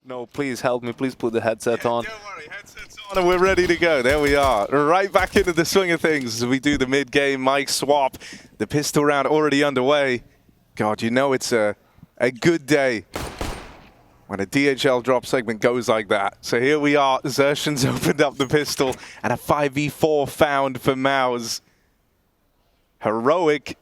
No, please help me. Please put the headset on. Don't worry, headsets on and we're ready to go. There we are. Right back into the swing of things as we do the mid-game mic swap. The pistol round already underway. God, you know it's a good day when a DHL drop segment goes like that. So here we are. Xertion's opened up the pistol and a 5v4 found for MOUZ. Heroic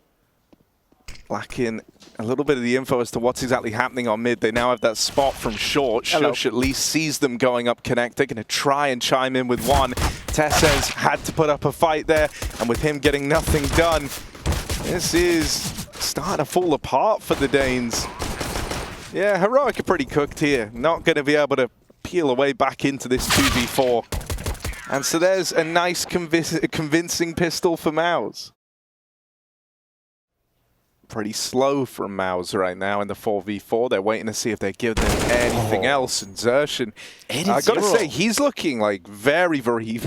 lacking a little bit of the info as to what's exactly happening on mid. They now have that spot from short. Shush at least sees them going up connect. They're going to try and chime in with one. Tessez had to put up a fight there, and with him getting nothing done, this is starting to fall apart for the Danes. Yeah, Heroic are pretty cooked here. Not going to be able to peel away back into this 2v4. And so there's a nice convincing pistol for MOUZ. Pretty slow from MOUZ right now in the 4v4. They're waiting to see if they give them anything else. And Xertion, I gotta say, he's looking like very, very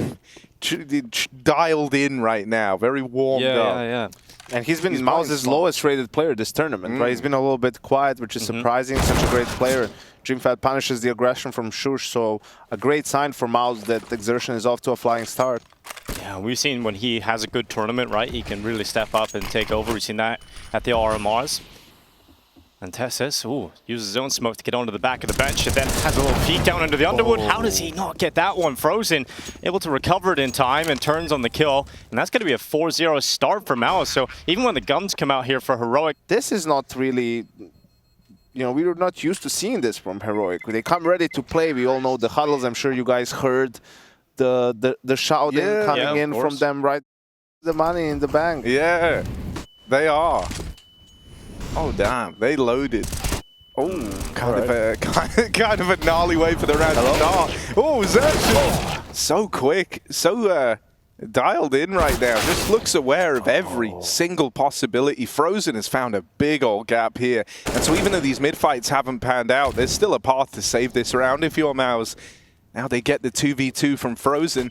dialed in right now. Very warmed up. Yeah. And he's been MOUZ's lowest rated player this tournament, right? He's been a little bit quiet, which is surprising. Such a great player. Dreamfat punishes the aggression from Shush, so a great sign for MOUZ that Xertion is off to a flying start. Yeah, we've seen when he has a good tournament, right? He can really step up and take over. We've seen that at the RMRs. And Tessez, uses his own smoke to get onto the back of the bench and then has a little peek down into the underwood. How does he not get that one? Frozen, able to recover it in time and turns on the kill. And that's going to be a 4-0 start for MOUZ. So even when the guns come out here for Heroic. This is not really, you know, we were not used to seeing this from Heroic. They come ready to play. We all know the huddles. I'm sure you guys heard the shouting coming in from them, right? The money in the bank. Yeah, they are. Oh damn, they loaded. Oh, kind of a gnarly way for the round to start. Oh, Xertion, so quick, so dialed in right now. Just looks aware of every single possibility. Frozen has found a big old gap here, and so even though these mid fights haven't panned out, there's still a path to save this round if you're MOUZ. Now they get the 2v2 from Frozen.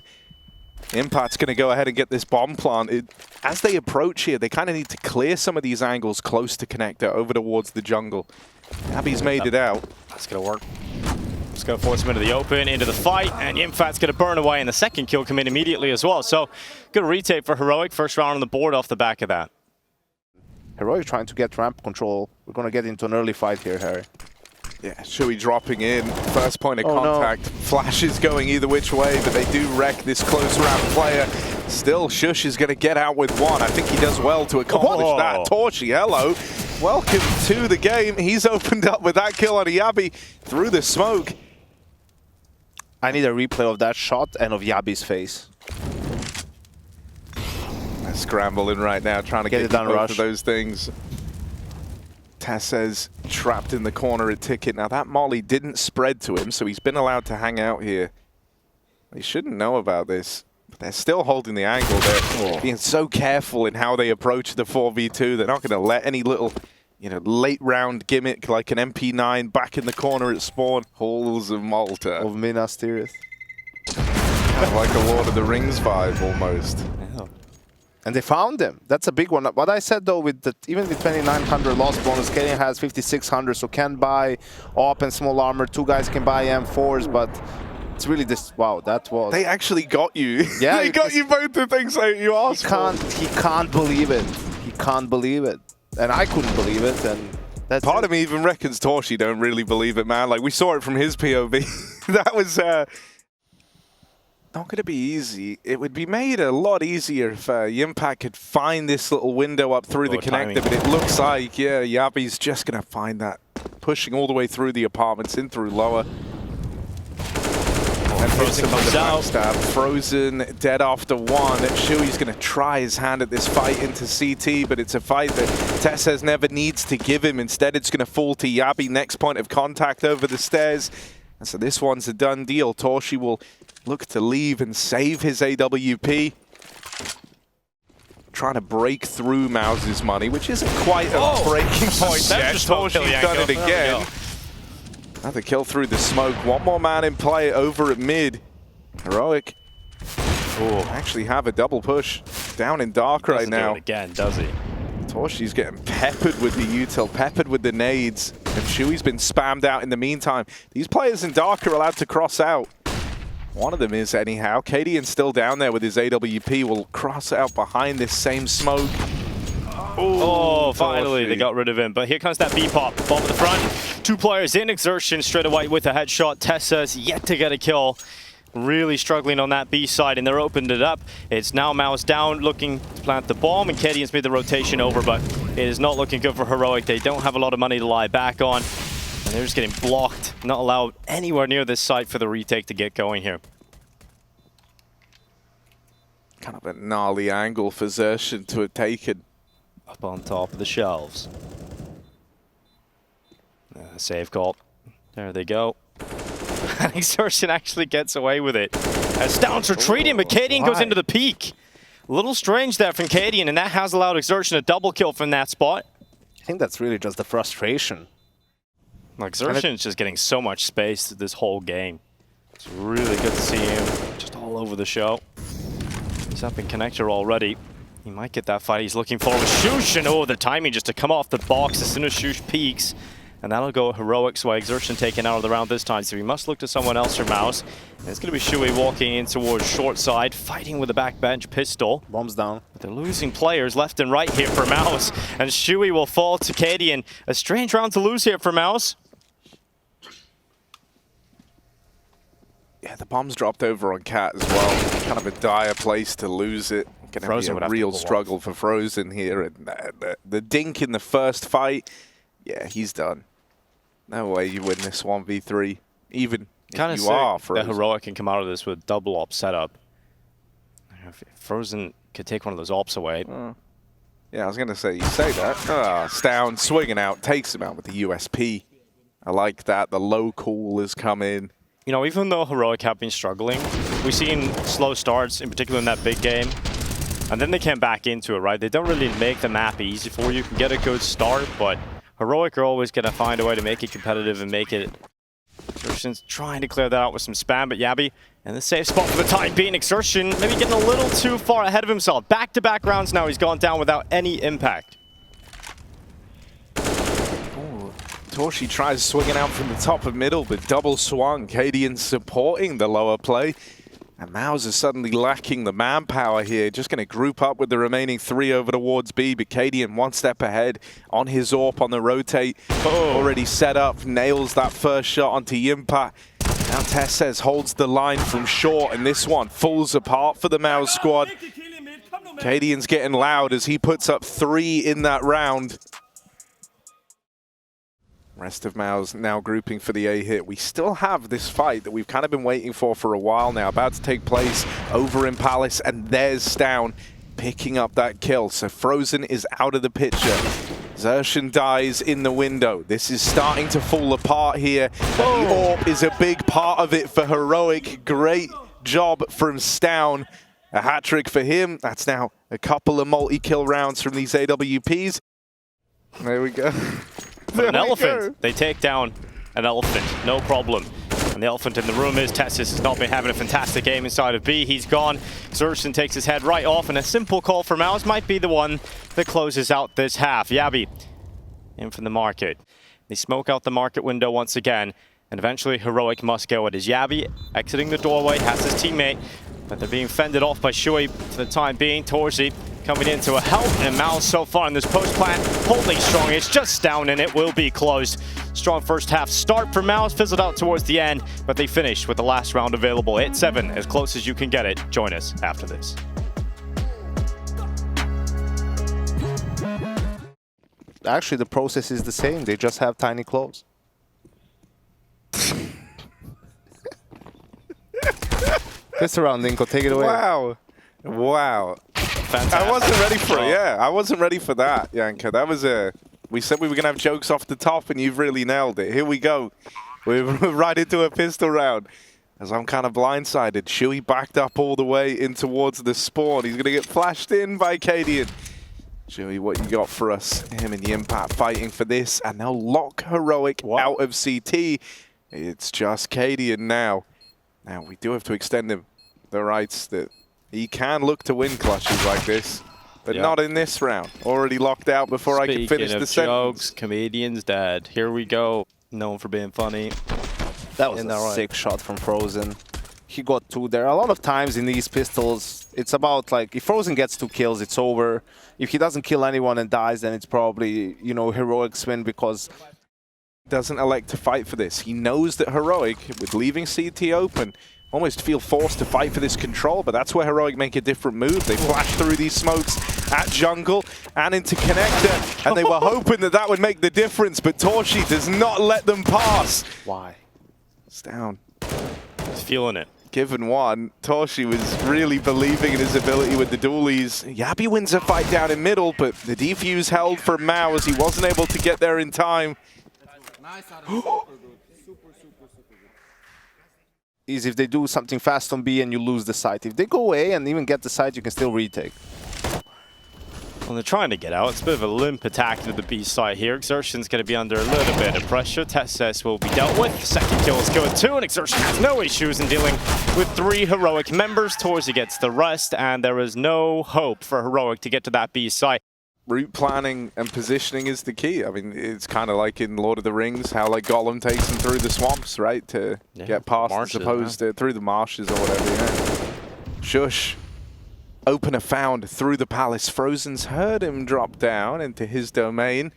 Impact's going to go ahead and get this bomb planted. As they approach here, they kind of need to clear some of these angles close to connector over towards the jungle. Abby's made it out. That's going to work. Just going to force him into the open, into the fight, and Impact's going to burn away, and the second kill come in immediately as well. So good retake for Heroic. First round on the board off the back of that. Heroic trying to get ramp control. We're going to get into an early fight here, Harry. Yeah, Shui dropping in. First point of contact. No. Flashes going either which way, but they do wreck this close round player. Still, Shush is going to get out with one. I think he does well to accomplish that. Torchy, hello. Welcome to the game. He's opened up with that kill on Yabi through the smoke. I need a replay of that shot and of Yabi's face. They're scrambling right now, trying to get both of those things. Tessez trapped in the corner at Ticket. Now that molly didn't spread to him, so he's been allowed to hang out here. They shouldn't know about this, but they're still holding the angle. They're being so careful in how they approach the 4v2. They're not going to let any little, late round gimmick like an MP9 back in the corner at spawn. Halls of Malta. Of Minas Tirith. Kind of like a Lord of the Rings vibe almost. Yeah. And they found him. That's a big one. What I said though, even with 2,900 loss bonus, Kenyan has 5,600, so can buy AWP and small armor. Two guys can buy M4s, but it's really this. Wow, that was. They actually got you. Yeah, they got you both the things that you asked for. He can't believe it. He can't believe it, and I couldn't believe it. And that's part of me even reckons Torchy don't really believe it, man. Like we saw it from his POV. That was. Not going to be easy. It would be made a lot easier if Impact could find this little window up through the connector, but it looks like, Yabi's just going to find that, pushing all the way through the apartments, in through lower. And Frozen comes out. Frozen dead after one. Shui's going to try his hand at this fight into CT, but it's a fight that Tessez never needs to give him. Instead, it's going to fall to Yabi. Next point of contact over the stairs. And so this one's a done deal. Torchy will look to leave and save his AWP. Trying to break through MOUZ's money, which isn't quite a breaking point yet. Torchy's done it again. Another kill through the smoke. One more man in play over at mid. Heroic actually have a double push down in dark right now. Doesn't do it again, does he? Torchy's getting peppered with the util, peppered with the nades. And Shui's been spammed out in the meantime. These players in Dark are allowed to cross out. One of them is anyhow. Cadian's still down there with his AWP. Will cross out behind this same smoke. Oh, finally they got rid of him. But here comes that B-pop. Bomb at the front. 2 players in Exertion straight away with a headshot. Tessa's yet to get a kill. Really struggling on that B side, and they're opened it up. It's now MOUZ down, looking to plant the bomb, and Cadian's made the rotation over, but it is not looking good for Heroic. They don't have a lot of money to lie back on, and they're just getting blocked. Not allowed anywhere near this site for the retake to get going here. Kind of a gnarly angle for Xerxen to have taken. Up on top of the shelves. Save call. There they go. And Exertion actually gets away with it. As Stoun's retreating, but Cadian goes into the peak. A little strange there from Cadian, and that has allowed Exertion a double kill from that spot. I think that's really just the frustration. Exertion is just getting so much space this whole game. It's really good to see him just all over the show. He's up in connector already. He might get that fight he's looking for with Shush, and oh, the timing just to come off the box as soon as Shush peaks. And that'll go Heroics way. Exertion taken out of the round this time, so we must look to someone else for MOUZ. And it's going to be Shui walking in towards short side, fighting with a backbench pistol. Bombs down. But they're losing players left and right here for MOUZ. And Shui will fall to Cadian. A strange round to lose here for MOUZ. Yeah, the bomb's dropped over on Cat as well. Kind of a dire place to lose it. Going to be a real struggle for Frozen here. And the dink in the first fight, yeah, he's done. No way you win this 1v3, even if you are Frozen. The Heroic can come out of this with double op setup. If Frozen could take one of those ops away. Yeah, I was going to say, you say that. Stoun swinging out, takes him out with the USP. I like that. The low call has come in. You know, even though Heroic have been struggling, we've seen slow starts, in particular in that big game. And then they came back into it, right? They don't really make the map easy for you. You can get a good start, but Heroic are always going to find a way to make it competitive and make it. Exertion's trying to clear that out with some spam, but Yabi in the safe spot for the time being. Exertion maybe getting a little too far ahead of himself. Back-to-back rounds now, he's gone down without any impact. Torshi tries swinging out from the top of middle, but double swung. Cadian supporting the lower play. And MOUZ is suddenly lacking the manpower here. Just going to group up with the remaining 3 over towards B. But Cadian 1 step ahead on his AWP on the rotate. Already set up, nails that first shot onto Yimpa. Now Tesses holds the line from short, and this one falls apart for the MOUZ squad. Cadian's getting loud as he puts up 3 in that round. Rest of MOUZ now grouping for the A hit. We still have this fight that we've kind of been waiting for a while now, about to take place over in Palace, and there's Stoun picking up that kill. So Frozen is out of the picture. Xerxen dies in the window. This is starting to fall apart here. The AWP is a big part of it for Heroic. Great job from Stoun. A hat-trick for him. That's now a couple of multi-kill rounds from these AWPs. There we go. An elephant. They take down an elephant. No problem. And the elephant in the room is Tessis has not been having a fantastic game inside of B. He's gone. Xerxen takes his head right off, and a simple call for MOUZ might be the one that closes out this half. Yabi in from the market. They smoke out the market window once again, and eventually Heroic must go. It is Yabi exiting the doorway, has his teammate, but they're being fended off by Shui for the time being. Torsi coming in to a help, and MOUZ so far in this post plant holding strong. It's just down, and it will be closed. Strong first half start for MOUZ, fizzled out towards the end, but they finished with the last round available. Hit 7, as close as you can get it. Join us after this. Actually, the process is the same. They just have tiny clothes. This around, Linko. Take it away. Wow. Wow. Fantastic. I wasn't ready for it. Yeah, I wasn't ready for that, Yanka. That was a... We said we were going to have jokes off the top, and you've really nailed it. Here we go. We're right into a pistol round. As I'm kind of blindsided. Shui backed up all the way in towards the spawn. He's going to get flashed in by Cadian. Shui, what you got for us? Him and Yimpa fighting for this, and they'll lock Heroic out of CT. It's just Cadian now. Now, we do have to extend him the rights that he can look to win clutches like this. but not in this round. Already locked out before I can finish the sentence. Jokes, comedian's dead. Here we go. Known for being funny. That was a sick shot from Frozen. He got 2 there. A lot of times in these pistols, it's about like, if Frozen gets 2 kills, it's over. If he doesn't kill anyone and dies, then it's probably, you know, Heroic's win because... Doesn't elect to fight for this. He knows that Heroic, with leaving CT open, almost feel forced to fight for this control, but that's where Heroic make a different move. They flash through these smokes at jungle and into connector, and they were hoping that that would make the difference, but Torshi does not let them pass. Why? It's down. He's feeling it. Given one, Torshi was really believing in his ability with the dualies. Yabi wins a fight down in middle, but the defuse held for MOUZ. He wasn't able to get there in time. Is if they do something fast on B and you lose the site. If they go A and even get the site, you can still retake. Well, they're trying to get out. It's a bit of a limp attack to the B side here. Exertion's going to be under a little bit of pressure. TeSeS will be dealt with. Second kill is going 2, and Exertion has no issues in dealing with 3 Heroic members. Torsi gets the rest, and there is no hope for Heroic to get to that B side. Route planning and positioning is the key. I mean, it's kind of like in Lord of the Rings, how like Gollum takes them through the swamps, right? To get past marshes, as opposed to through the marshes or whatever, yeah. Shush. Opener found through the palace. Frozen's heard him drop down into his domain.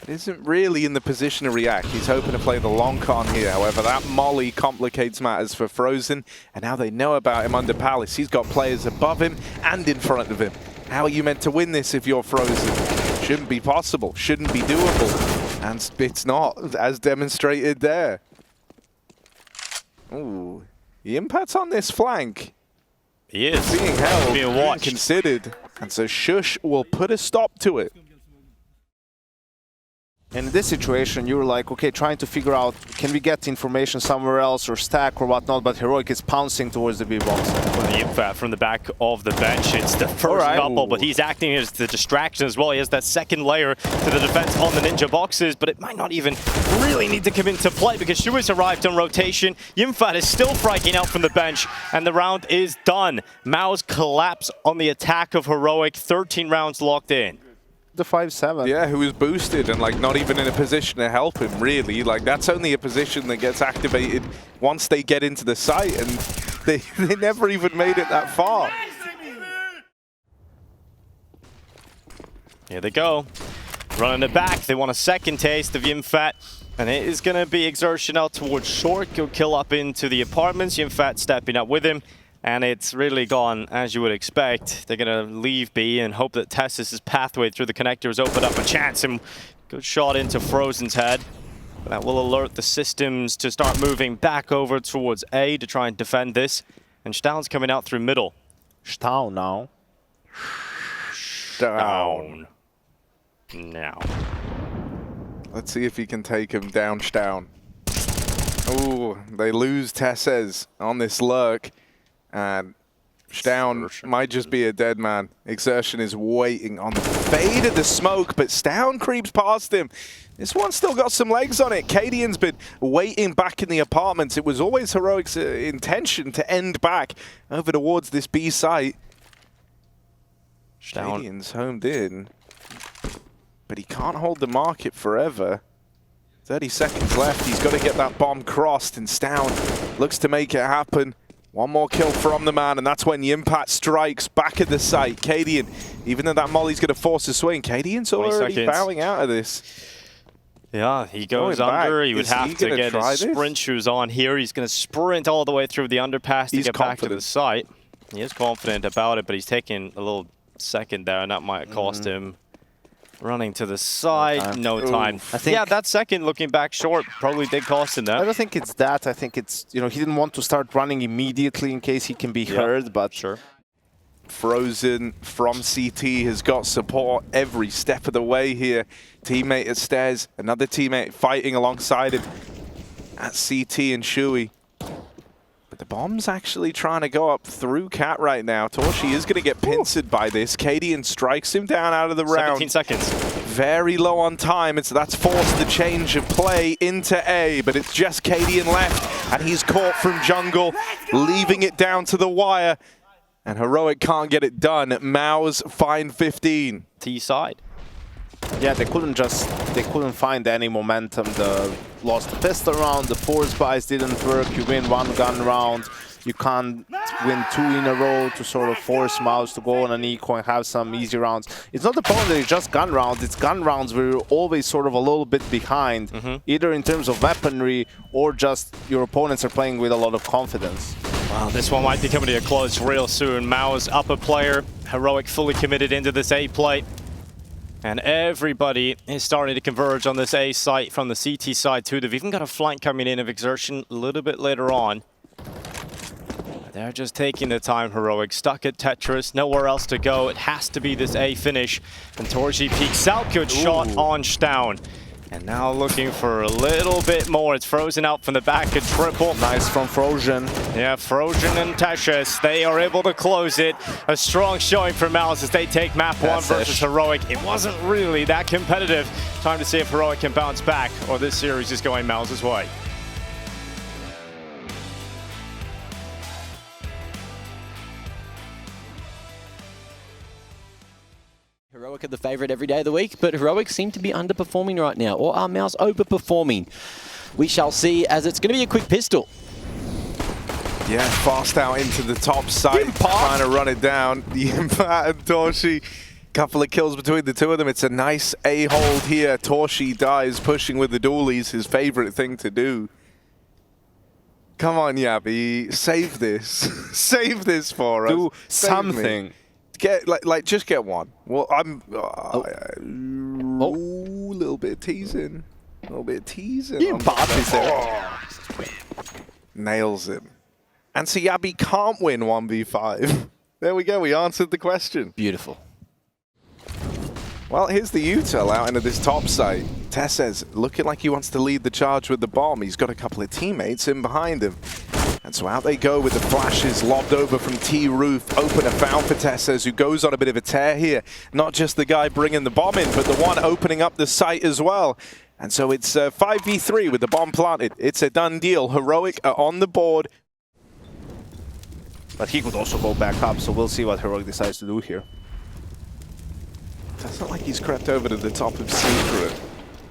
But isn't really in the position to react. He's hoping to play the long con here. However, that molly complicates matters for Frozen. And now they know about him under palace. He's got players above him and in front of him. How are you meant to win this if you're Frozen? Shouldn't be possible. Shouldn't be doable. And it's not, as demonstrated there. Ooh. The impact's on this flank. He is. Being held, being watched. Considered. And so Shush will put a stop to it. In this situation, you were like, okay, trying to figure out, can we get information somewhere else or stack or whatnot, but Heroic is pouncing towards the B box. The impact from the back of the bench. It's the first couple, but he's acting as the distraction as well. He has that second layer to the defense on the ninja boxes, but it might not even really need to come into play because Shui's arrived on rotation. Yimfat is still striking out from the bench, and the round is done. MOUZ collapse on the attack of Heroic. 13 rounds locked in. The 5-7. Yeah, who was boosted and like not even in a position to help him, really. Like that's only a position that gets activated once they get into the site, and they never even made it that far. Here they go. Running it back. They want a second taste of Yimfat. And it is going to be Exertion out towards short. Go kill up into the apartments. Yimfat stepping up with him. And it's really gone as you would expect. They're going to leave B and hope that TeSeS' pathway through the connectors open up a chance. And good shot into Frozen's head. That will alert the systems to start moving back over towards A to try and defend this. And Staun's coming out through middle. Staun now. Down. Now. Let's see if he can take him down, Staun. Ooh, they lose TeSeS on this lurk. And Staun might just be a dead man. Exertion is waiting on the fade of the smoke, but Staun creeps past him. This one's still got some legs on it. Cadian's been waiting back in the apartments. It was always Heroic's intention to end back over towards this B site. Cadian's homed in, but he can't hold the market forever. 30 seconds left. He's got to get that bomb crossed, and Staun looks to make it happen. One more kill from the man, and that's when the impact strikes back at the site. Cadian, even though that molly's going to force a swing, Cadian's already bowing out of this. Yeah, he goes under. He would have to get his sprint shoes on here. He's going to sprint all the way through the underpass to get back to the site. He is confident about it, but he's taking a little second there, and that might cost him. Running to the side, no time. I think, yeah, that second looking back short probably did cost him that. I don't think it's that. I think it's, you know, he didn't want to start running immediately in case he can be heard, but sure. Frozen from CT has got support every step of the way here. Teammate at stairs, another teammate fighting alongside him at CT and Shui. But the bomb's actually trying to go up through Cat right now. Torshi is going to get pincered by this. Cadian strikes him down out of the round. 17 seconds. Very low on time. That's forced the change of play into A, but it's just Cadian left, and he's caught from jungle, leaving it down to the wire. And Heroic can't get it done. MOUZ find 15. T side. Yeah, they couldn't find any momentum. The lost the pistol round, the force buys didn't work. You win one gun round. You can't win 2 in a row to sort of force MOUZ to go on an eco and have some easy rounds. It's not the problem that it's just gun rounds. It's gun rounds where you're always sort of a little bit behind, either in terms of weaponry or just your opponents are playing with a lot of confidence. Wow, this one might be coming to a close real soon. MOUZ upper player, Heroic fully committed into this A play. And everybody is starting to converge on this A site from the CT side too. They've even got a flank coming in of Exertion a little bit later on. They're just taking the time, Heroic. Stuck at Tetris, nowhere else to go. It has to be this A finish. And Torji peeks out, good shot on Staun. And now looking for a little bit more. It's Frozen out from the back, a triple. Nice from Frozen. Yeah, Frozen and Teshes, they are able to close it. A strong showing for MOUZ as they take map 1 versus Heroic. It wasn't really that competitive. Time to see if Heroic can bounce back, or this series is going MOUZ's way. Heroic are the favourite every day of the week, but Heroic seem to be underperforming right now, or are MOUZ overperforming? We shall see, as it's going to be a quick pistol. Yeah, fast out into the top side, trying to run it down. Yimpa and Torshi, couple of kills between the two of them. It's a nice A hold here. Torshi dies, pushing with the dualies, his favourite thing to do. Come on, Yabi, save this. Save this for us. Do Save something. me. Get just get one. Well, I'm little bit of teasing, a little bit of teasing. You bosses there. Nails him. And so Yabi can't win 1v5. There we go. We answered the question. Beautiful. Well, here's the util out into this top site. Tesses looking like he wants to lead the charge with the bomb. He's got a couple of teammates in behind him. And so out they go with the flashes lobbed over from T-Roof. Opener found for Tesses, who goes on a bit of a tear here. Not just the guy bringing the bomb in, but the one opening up the site as well. And so it's 5v3 with the bomb planted. It's a done deal. Heroic are on the board. But he could also go back up, so we'll see what Heroic decides to do here. It's not like he's crept over to the top of Secret.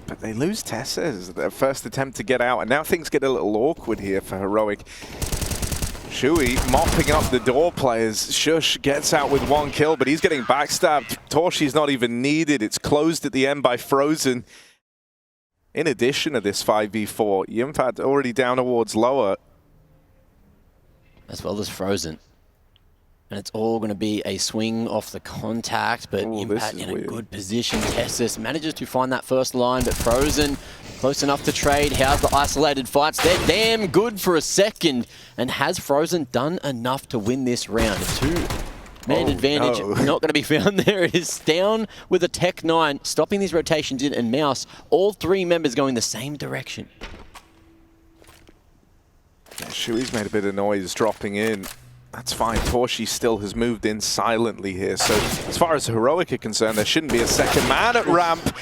But they lose Tesses, their first attempt to get out, and now things get a little awkward here for Heroic. Shui mopping up the door players. Shush gets out with 1 kill, but he's getting backstabbed. Torshi's not even needed. It's closed at the end by Frozen. In addition to this 5v4, Yimfad already down towards lower. As well as Frozen. And it's all going to be a swing off the contact, but Impact in a good position. Tessus manages to find that first line, but Frozen close enough to trade. How's the isolated fights? They're damn good for a second. And has Frozen done enough to win this round? A 2-man advantage not going to be found there. It is down with a Tech 9, stopping these rotations in, and MOUZ, all 3 members going the same direction. Yeah, Shui's made a bit of noise dropping in. That's fine. Torshi still has moved in silently here. So as far as Heroic are concerned, there shouldn't be a second man at ramp.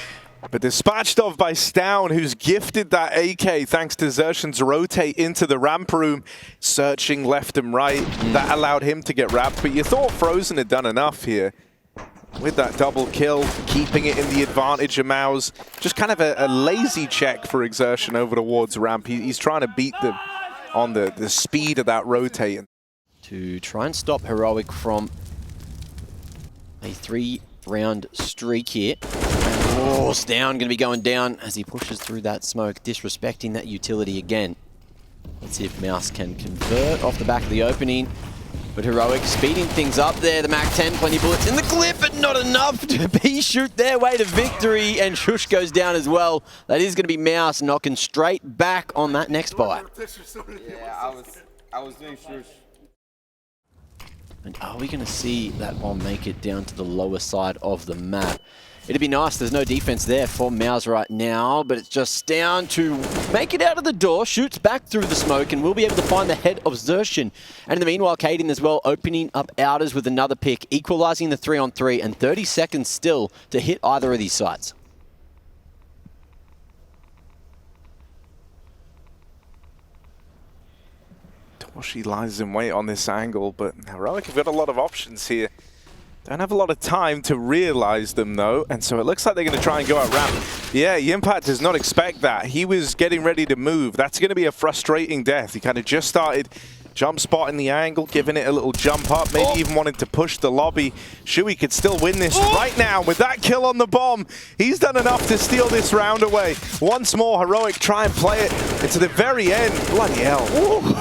But dispatched off by Staun, who's gifted that AK thanks to Xertion's rotate into the ramp room, searching left and right. That allowed him to get wrapped. But you thought Frozen had done enough here. With that double kill, keeping it in the advantage of MOUZ. Just kind of a lazy check for Exertion over towards ramp. He's trying to beat them on the speed of that rotating. To try and stop Heroic from a 3-round streak here. And Staun going to be going down as he pushes through that smoke, disrespecting that utility again. Let's see if MOUZ can convert off the back of the opening. But Heroic speeding things up there. The MAC-10, plenty of bullets in the clip, but not enough to shoot their way to victory. And Shush goes down as well. That is going to be MOUZ knocking straight back on that next bite. Yeah, I was doing Shush. And are we going to see that bomb make it down to the lower side of the map? It'd be nice. There's no defense there for MOUZ right now, but it's just down to make it out of the door, shoots back through the smoke, and we'll be able to find the head of Xertion. And in the meanwhile, Kaden as well, opening up outers with another pick, equalizing the 3-on-3, and 30 seconds still to hit either of these sites. Torshi lies in wait on this angle, but Heroic have got a lot of options here. Don't have a lot of time to realize them though, and so it looks like they're going to try and go out ramp. Yeah, Impact does not expect that. He was getting ready to move. That's going to be a frustrating death. He kind of just started jump spot in the angle, giving it a little jump up, maybe even wanted to push the lobby. Shui could still win this right now with that kill on the bomb. He's done enough to steal this round away. Once more, Heroic try and play it into the very end. Bloody hell.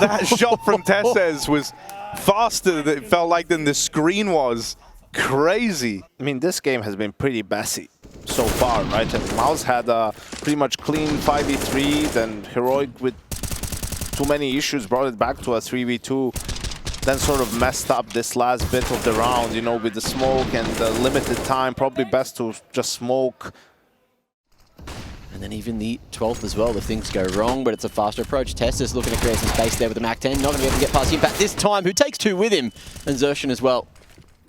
That shot from Tesses was faster than it felt like than the screen was. Crazy. I mean, this game has been pretty messy so far, right? And MOUZ had a pretty much clean 5v3, then Heroic with too many issues brought it back to a 3v2, then sort of messed up this last bit of the round, you know, with the smoke and the limited time. Probably best to just smoke. And then even the 12th as well, if things go wrong, but it's a faster approach. Tessus looking to create some space there with the Mac-10. Not going to be able to get past Impact this time, who takes two with him. And Xerxan as well.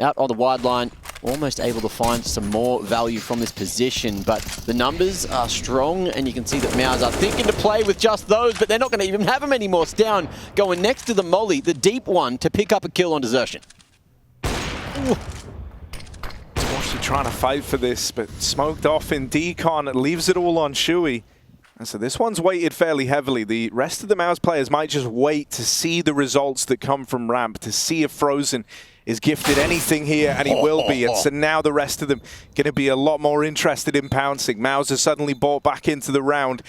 Out on the wide line, almost able to find some more value from this position, but the numbers are strong, and you can see that MOUZ are thinking to play with just those, but they're not going to even have them anymore. Down, going next to the molly, the deep one, to pick up a kill on Xerxan. Torshi trying to fight for this, but smoked off in decon. It leaves it all on Shui. And so this one's weighted fairly heavily. The rest of the MOUZ players might just wait to see the results that come from ramp, to see if Frozen is gifted anything here, and he will be. And so now the rest of them going to be a lot more interested in pouncing. MOUZ has suddenly bought back into the round.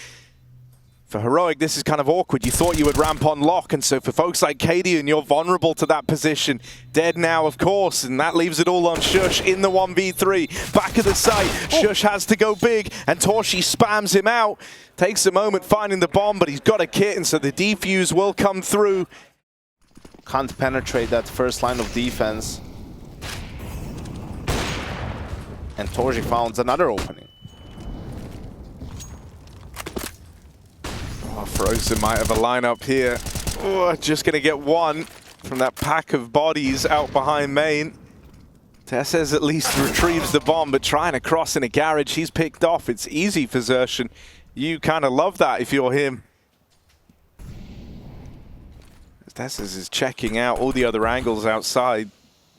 For Heroic, this is kind of awkward. You thought you would ramp on lock, and so for folks like Cadian, you're vulnerable to that position. Dead now, of course, and that leaves it all on Shush in the 1v3. Back of the site, Shush has to go big, and Torshi spams him out. Takes a moment finding the bomb, but he's got a kit, and so the defuse will come through. Can't penetrate that first line of defense. And Torshi found another opening. Oh, Frozen might have a lineup here. Oh, just going to get one from that pack of bodies out behind main. Tesses at least retrieves the bomb, but trying to cross in a garage, he's picked off. It's easy for Xerxan. You kind of love that if you're him. Tesses is checking out all the other angles outside.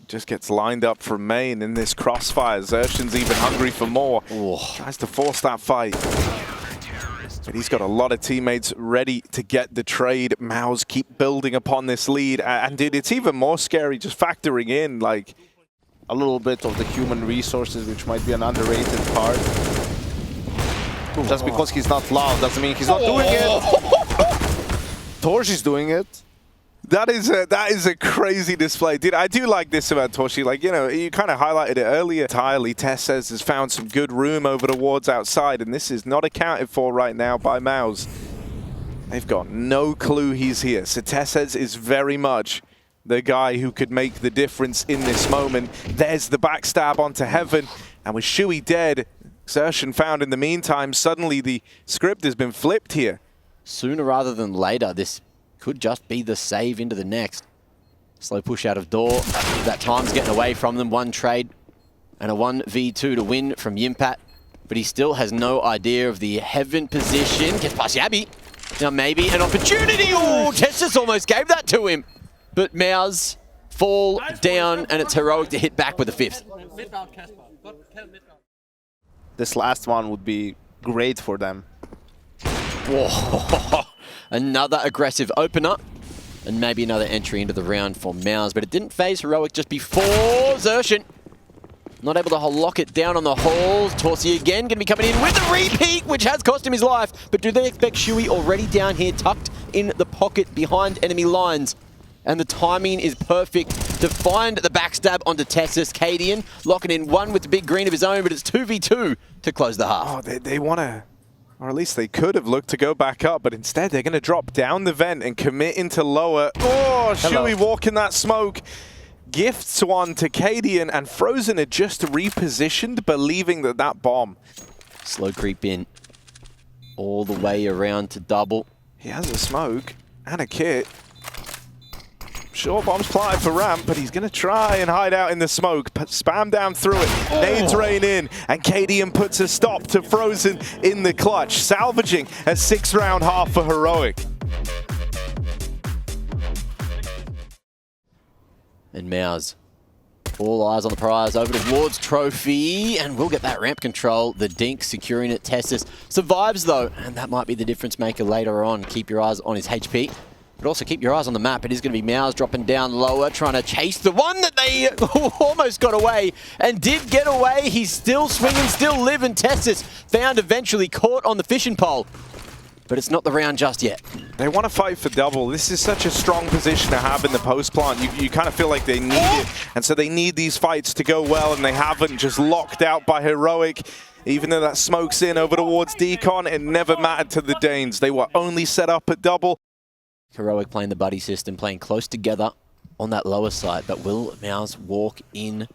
Just gets lined up from main in this crossfire. Xerxan's even hungry for more. Tries to force that fight. But he's got a lot of teammates ready to get the trade. MOUZ keep building upon this lead. And dude, it's even more scary just factoring in like a little bit of the human resources, which might be an underrated part. Just because he's not loud doesn't mean he's not doing it. Torshi's doing it. That is a crazy display. Dude, I do like this about Torshi. Like, you know, you kind of highlighted it earlier entirely. Tesses has found some good room over the wards outside, and this is not accounted for right now by MOUZ. They've got no clue he's here. So Tesses is very much the guy who could make the difference in this moment. There's the backstab onto Heaven, and with Shui dead, Xerxan found in the meantime, suddenly the script has been flipped here. Sooner rather than later, this could just be the save into the next. Slow push out of door. That time's getting away from them. One trade and a 1v2 to win from Yimpat. But he still has no idea of the Heaven position. Gets past Yabby. Now maybe an opportunity. Oh, Tessus almost gave that to him. But MOUZ fall down, and it's Heroic to hit back with the fifth. This last one would be great for them. Whoa. Another aggressive opener, and maybe another entry into the round for MOUZ, but it didn't phase Heroic just before. Xerxan not able to lock it down on the hole. Torsi again going to be coming in with a repeat, which has cost him his life. But do they expect Shui already down here, tucked in the pocket behind enemy lines? And the timing is perfect to find the backstab onto Tessus. Cadian locking in one with the big green of his own, but it's 2v2 to close the half. Oh, they want to... Or at least they could have looked to go back up, but instead they're going to drop down the vent and commit into lower. Oh, Shui walking that smoke. Gifts one to Cadian, and Frozen had just repositioned, believing that that bomb. Slow creep in. All the way around to double. He has a smoke and a kit. Sure, bomb's planted for ramp, but he's going to try and hide out in the smoke. Spam down through it. Nades rain in, and Cadian puts a stop to Frozen in the clutch, salvaging a 6-round half for Heroic. And MOUZ. All eyes on the prize over towards Trophy, and we'll get that ramp control. The Dink securing it. Tessus survives though, and that might be the difference maker later on. Keep your eyes on his HP, but also keep your eyes on the map. It is going to be MOUZ dropping down lower, trying to chase the one that they almost got away and did get away. He's still swinging, still living. Tessus found eventually, caught on the fishing pole. But it's not the round just yet. They want to fight for double. This is such a strong position to have in the post plant. You kind of feel like they need it. And so they need these fights to go well, and they haven't. Just locked out by Heroic. Even though that smokes in over towards Decon, it never mattered to the Danes. They were only set up at double. Heroic playing the buddy system, playing close together on that lower side. But will MOUZ walk in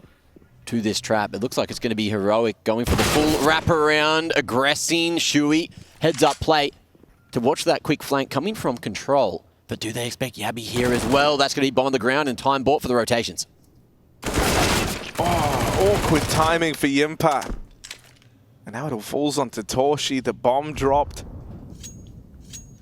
to this trap? It looks like it's going to be Heroic going for the full wraparound, aggressing. Shui heads up play to watch that quick flank coming from control. But do they expect Yabi here as well? That's going to be bomb on the ground and time bought for the rotations. Oh, awkward timing for Yimpa. And now it all falls onto Torshi. The bomb dropped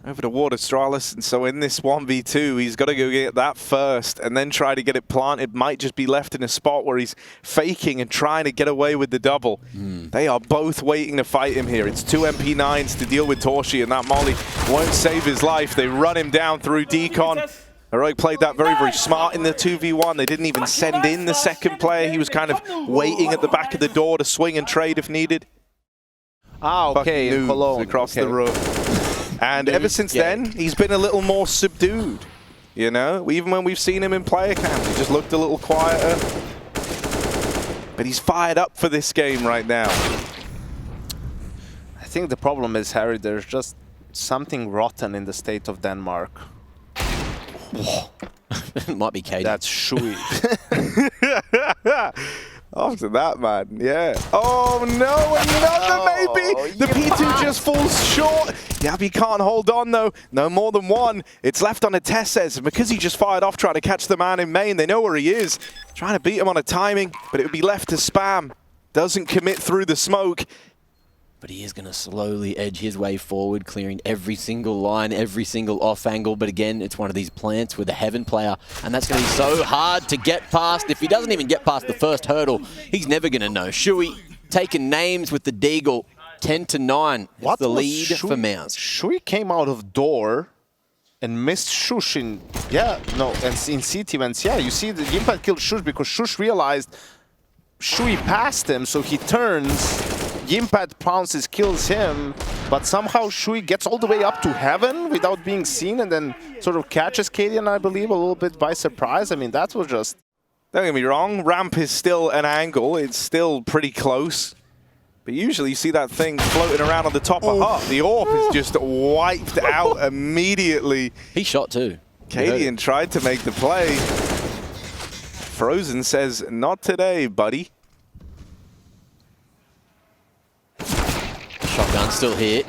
over to Ward Astralis, and so in this 1v2, he's got to go get that first and then try to get it planted. Might just be left in a spot where he's faking and trying to get away with the double. They are both waiting to fight him here. It's 2 MP9s to deal with Torshi, and that molly won't save his life. They run him down through Decon. Heroic played that very, very smart in the 2v1. They didn't even send in the second player. He was kind of waiting at the back of the door to swing and trade if needed. Ah, okay, in Cologne. Across the room. And ever since then, he's been a little more subdued. You know, even when we've seen him in player camp, he just looked a little quieter. But he's fired up for this game right now. I think the problem is, Harry, there's just something rotten in the state of Denmark. Might be Katie. That's Shui. After that, man, yeah. Oh no, another maybe! The P2 just falls short. Yabi can't hold on though. No more than one. It's left on a Tesses, and because he just fired off trying to catch the man in main, they know where he is. Trying to beat him on a timing, but it would be left to spam. Doesn't commit through the smoke. But he is going to slowly edge his way forward, clearing every single line, every single off angle. But again, it's one of these plants with a Heaven player, and that's going to be so hard to get past. If he doesn't even get past the first hurdle, he's never going to know. Shui taking names with the Deagle, 10-9. What's the lead for MOUZ? Shui came out of door and missed Shush in, and in CT events. Yeah, you see the Yimpa killed Shush because Shush realized Shui passed him, so he turns. Yimpad pounces, kills him, but somehow Shui gets all the way up to Heaven without being seen and then sort of catches Cadian, I believe, a little bit by surprise. I mean, that was just... Don't get me wrong, ramp is still an angle. It's still pretty close. But usually you see that thing floating around on the top of Hut. The AWP is just wiped out immediately. He shot too. Cadian tried to make the play. Frozen says, not today, buddy. Shotgun still here.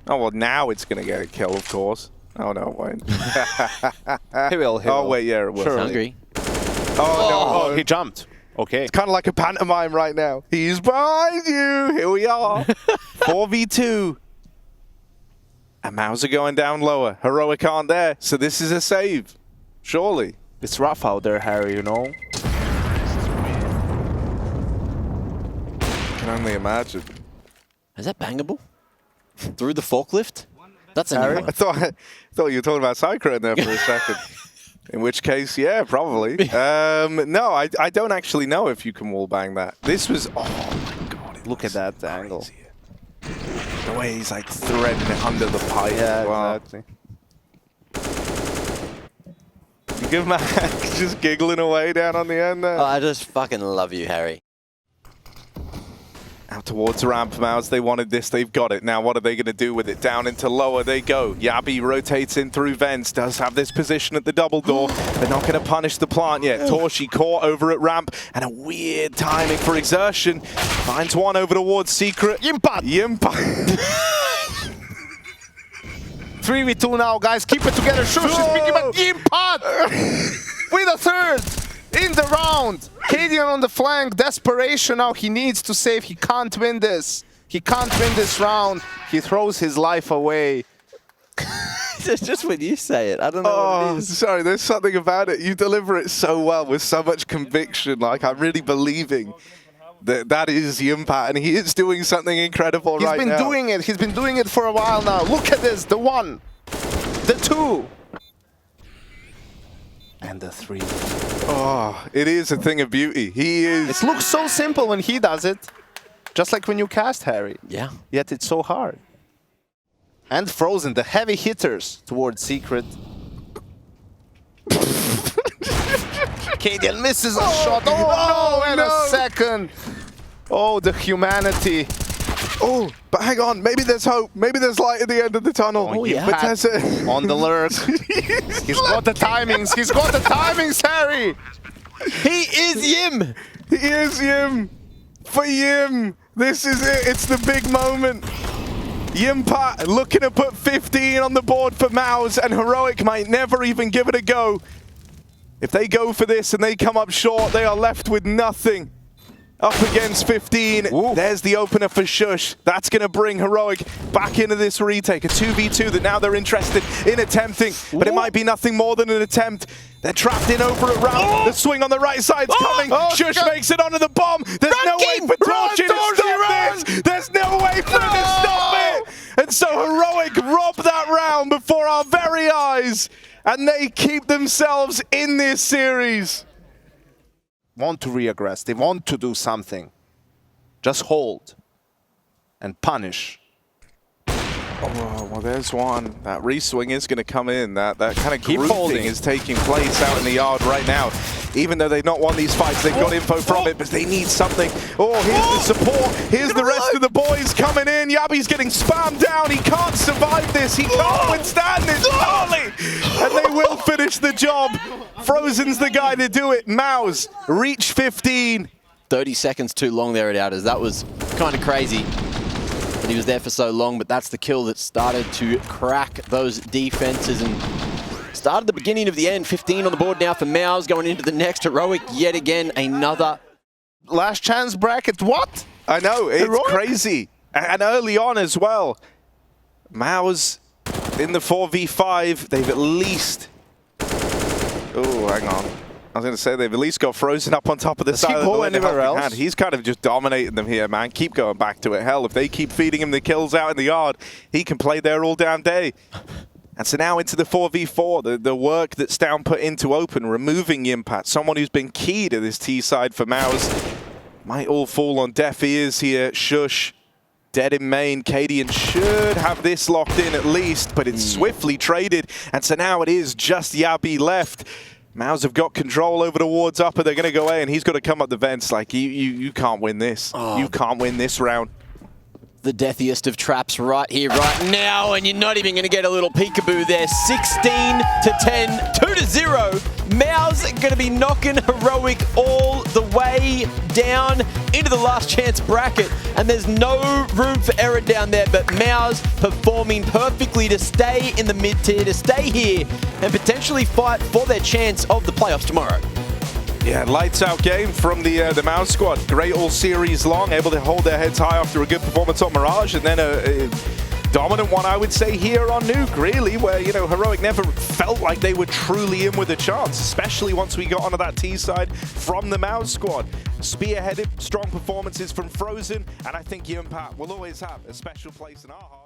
Oh, well, now it's going to get a kill, of course. Oh, no, it won't. He will. Oh, wait, yeah, it will. Sure. Hungry. Oh, no. He jumped. Okay. It's kind of like a pantomime right now. He's behind you. Here we are. 4v2. And MOUZ are going down lower. Heroic aren't there, so this is a save. Surely. It's rough out there, Harry, you know? I can only imagine. Is that bangable? Through the forklift? That's a new one. I thought you were talking about Cyclone there for a second. In which case, yeah, probably. No, I don't actually know if you can wallbang that. This was, oh my god. Look at that angle. The way he's like threading it under the pipe. Yeah, exactly. You give Mac just giggling away down on the end there. Oh, I just fucking love you, Harry. Out towards ramp, MOUZ, they wanted this, they've got it. Now what are they going to do with it? Down into lower they go. Yabi rotates in through vents, does have this position at the double door. They're not going to punish the plant yet. Torshi caught over at ramp, and a weird timing for exertion. Finds one over towards Secret. Yimpa! 3v2 now, guys. Keep it together. Shush is picking back Yimpa! With a third! In the round! Cadian on the flank, desperation now, he needs to save, he can't win this. He can't win this round, he throws his life away. Just when you say it, I don't know what it is. Sorry, there's something about it. You deliver it so well with so much conviction. Like, I'm really believing that is Yimpat, and he is doing something incredible right now. He's been doing it. He's been doing it for a while now. Look at this. The 1, the 2, and the 3. Oh, it is a thing of beauty. He is. It looks so simple when he does it. Just like when you cast Harry. Yeah. Yet it's so hard. And Frozen, the heavy hitters towards Secret. Cadian misses a shot. Oh, no, and a second. Oh, the humanity. Oh, but hang on. Maybe there's hope. Maybe there's light at the end of the tunnel. Oh, yeah. But Tessa On the lurk. He's got the timings. He's got the timings, Harry. He is Yim. He is Yim. For Yim, this is it. It's the big moment. Yimpat looking to put 15 on the board for MOUZ, and Heroic might never even give it a go. If they go for this and they come up short, they are left with nothing. Up against 15. Ooh. There's the opener for Shush. That's going to bring Heroic back into this retake. A 2v2 that now they're interested in attempting, but it might be nothing more than an attempt. They're trapped in over at Round. The swing on the right side's coming. Shush makes it onto the bomb. There's no way for Torchy to stop this. There's no way for him to stop it. And so Heroic rob that round before our very eyes, and they keep themselves in this series. Want to reaggress. They want to do something. Just hold and punish. Oh, well, there's one. That re-swing is going to come in. That kind of Keep grouping holding. is taking place out in the yard right now. Even though they've not won these fights, they've got info from it, but they need something. Oh, here's the support. Here's the rest of the boys coming in. Yabi's getting spammed down. He can't survive this. He can't withstand this. Charlie! And they will finish the job. Frozen's the guy to do it. MOUZ reach 15. 30 seconds too long there at Outers. That was kind of crazy. But he was there for so long, but that's the kill that started to crack those defenses and started the beginning of the end. 15 on the board now for MOUZ, going into the next. Heroic yet again, another. Last chance bracket. What? I know, it's Heroic? crazy. And early on as well. MOUZ in the 4v5, they've at least... Oh, hang on. I was going to say they've at least got Frozen up on top of the side of the go lane. anywhere else? He's kind of just dominating them here, man. Keep going back to it. Hell, if they keep feeding him the kills out in the yard, he can play there all damn day. And so now into the 4v4, the work that Stown put into open, removing Yimpat, someone who's been key to this T side for MOUZ, might all fall on deaf ears here. Shush, dead in main. Cadian should have this locked in at least, but it's swiftly traded. And so now it is just Yabi left. MOUZ have got control over the wards upper. They're going to go away, and he's got to come up the vents. Like, you can't win this. You can't win this round. The deathiest of traps right here, right now, and you're not even going to get a little peekaboo there. 16-10, 2-0. MOUZ going to be knocking Heroic all the way down into the last chance bracket, and there's no room for error down there, but MOUZ performing perfectly to stay in the mid-tier, to stay here, and potentially fight for their chance of the playoffs tomorrow. Yeah, lights out game from the MOUZ squad. Great all series long, able to hold their heads high after a good performance on Mirage, and then a dominant one, I would say, here on Nuke, really, where, you know, Heroic never felt like they were truly in with a chance, especially once we got onto that T side from the MOUZ squad. Spearheaded, strong performances from Frozen, and I think Yimpat will always have a special place in our heart.